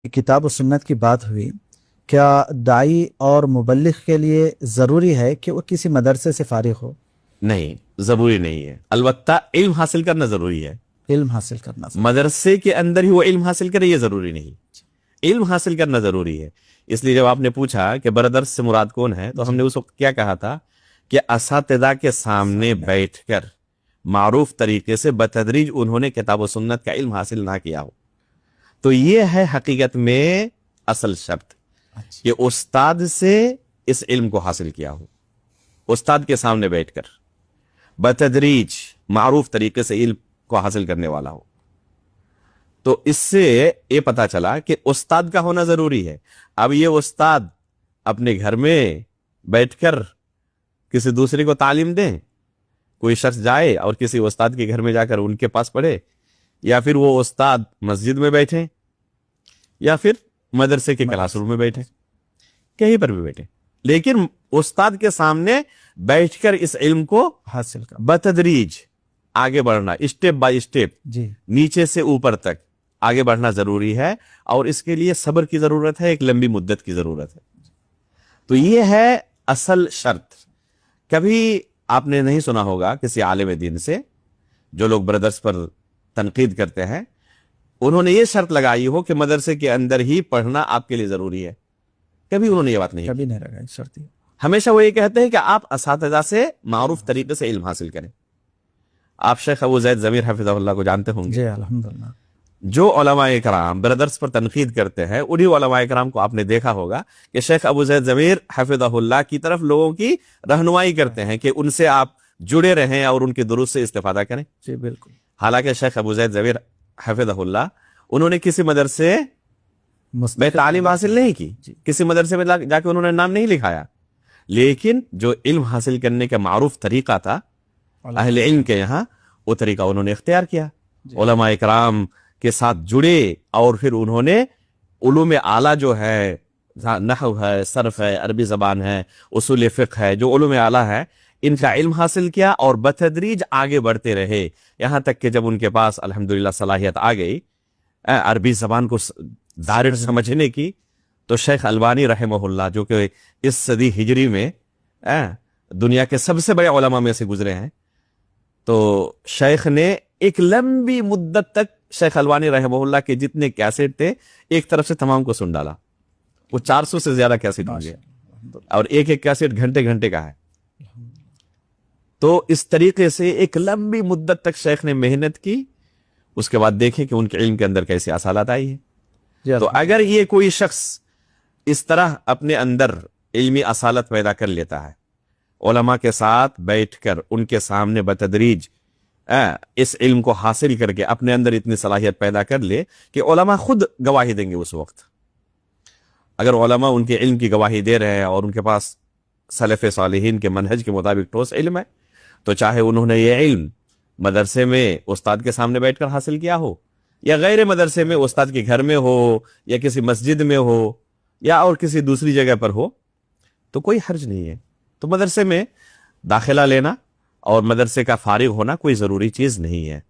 کتاب و سنت کی بات ہوئی، کیا داعی اور مبلغ کے لیے ضروری ہے کہ وہ کسی مدرسے سے فارغ ہو؟ نہیں، ضروری نہیں ہے، البتہ علم حاصل کرنا ضروری ہے۔ علم حاصل کرنا ضروری، مدرسے کے اندر ہی وہ علم حاصل کرے یہ ضروری نہیں، علم حاصل کرنا ضروری ہے۔ اس لیے جب آپ نے پوچھا کہ برادرس سے مراد کون ہے تو ہم نے اس وقت کیا کہا تھا کہ اساتذہ کے سامنے بیٹھ کر معروف طریقے سے بتدریج انہوں نے کتاب و سنت کا علم حاصل نہ کیا ہو، تو یہ ہے حقیقت میں اصل شرط کہ استاد سے اس علم کو حاصل کیا ہو، استاد کے سامنے بیٹھ کر بتدریج معروف طریقے سے علم کو حاصل کرنے والا ہو۔ تو اس سے یہ پتا چلا کہ استاد کا ہونا ضروری ہے۔ اب یہ استاد اپنے گھر میں بیٹھ کر کسی دوسرے کو تعلیم دیں، کوئی شخص جائے اور کسی استاد کے گھر میں جا کر ان کے پاس پڑھے، یا پھر وہ استاد مسجد میں بیٹھے یا پھر مدرسے کے کلاس روم میں بیٹھے، کہیں پر بھی بیٹھے، لیکن استاد کے سامنے بیٹھ کر اس علم کو حاصل کرنا، بتدریج آگے بڑھنا، اسٹیپ بائی اسٹیپ، نیچے سے اوپر تک آگے بڑھنا ضروری ہے، اور اس کے لیے صبر کی ضرورت ہے، ایک لمبی مدت کی ضرورت ہے۔ تو یہ ہے اصل شرط۔ کبھی آپ نے نہیں سنا ہوگا کسی عالم دین سے، جو لوگ برادرز پر تنقید کرتے ہیں، انہوں نے یہ شرط لگائی ہو کہ مدرسے کے اندر ہی پڑھنا آپ کے لیے ضروری ہے، کبھی انہوں نے یہ بات نہیں کبھی نہیں لگائی شرط۔ ہمیشہ وہ یہ کہتے ہیں کہ آپ اساتذہ سے معروف طریقے سے علم حاصل کریں۔ آپ شیخ ابو زید ضمیر حفظہ اللہ کو جانتے ہوں گے؟ جی الحمدللہ۔ جو علماء کرام برادرز پر تنقید کرتے ہیں، انہی علماء کرام کو آپ نے دیکھا ہوگا کہ شیخ ابو زید ضمیر حفظہ اللہ کی طرف لوگوں کی رہنمائی کرتے ہیں کہ ان سے آپ جڑے رہیں اور ان کے دروس سے استفادہ کریں۔ جی بالکل۔ حالانکہ شیخ ابو زید ضمیر حفظہ اللہ انہوں نے کسی مدرسے میں تعلیم حاصل نہیں کی، کسی مدرسے میں جا کے انہوں نے نام نہیں لکھایا، لیکن جو علم حاصل کرنے کا معروف طریقہ تھا اہل علم کے یہاں، وہ طریقہ انہوں نے اختیار کیا، علماء کرام کے ساتھ جڑے، اور پھر انہوں نے علوم اعلیٰ جو ہے، نحو ہے، صرف ہے، عربی زبان ہے، اصول فقہ ہے، جو علوم اعلیٰ ہے، ان کا علم حاصل کیا اور بتدریج آگے بڑھتے رہے، یہاں تک کہ جب ان کے پاس الحمدللہ صلاحیت آ گئی عربی زبان کو دائرے سمجھنے کی، تو شیخ البانی رحمہ اللہ، جو کہ اس صدی ہجری میں دنیا کے سب سے بڑے علماء میں سے گزرے ہیں، تو شیخ نے ایک لمبی مدت تک شیخ البانی رحمہ اللہ کے جتنے کیسٹ تھے ایک طرف سے تمام کو سن ڈالا۔ وہ 400 سے زیادہ کیسٹ ہوں گے، اور ایک ایک کیسٹ گھنٹے گھنٹے کا ہے۔ تو اس طریقے سے ایک لمبی مدت تک شیخ نے محنت کی، اس کے بعد دیکھیں کہ ان کے علم کے اندر کیسی اصالت آئی ہے۔ تو اگر یہ کوئی شخص اس طرح اپنے اندر علمی اصالت پیدا کر لیتا ہے، علماء کے ساتھ بیٹھ کر ان کے سامنے بتدریج اس علم کو حاصل کر کے اپنے اندر اتنی صلاحیت پیدا کر لے کہ علماء خود گواہی دیں گے اس وقت۔ اگر علماء ان کے علم کی گواہی دے رہے ہیں اور ان کے پاس سلف صالحین کے منہج کے مطابق ٹھوس علم ہے، تو چاہے انہوں نے یہ علم مدرسے میں استاد کے سامنے بیٹھ کر حاصل کیا ہو، یا غیر مدرسے میں استاد کے گھر میں ہو، یا کسی مسجد میں ہو، یا اور کسی دوسری جگہ پر ہو، تو کوئی حرج نہیں ہے۔ تو مدرسے میں داخلہ لینا اور مدرسے کا فارغ ہونا کوئی ضروری چیز نہیں ہے۔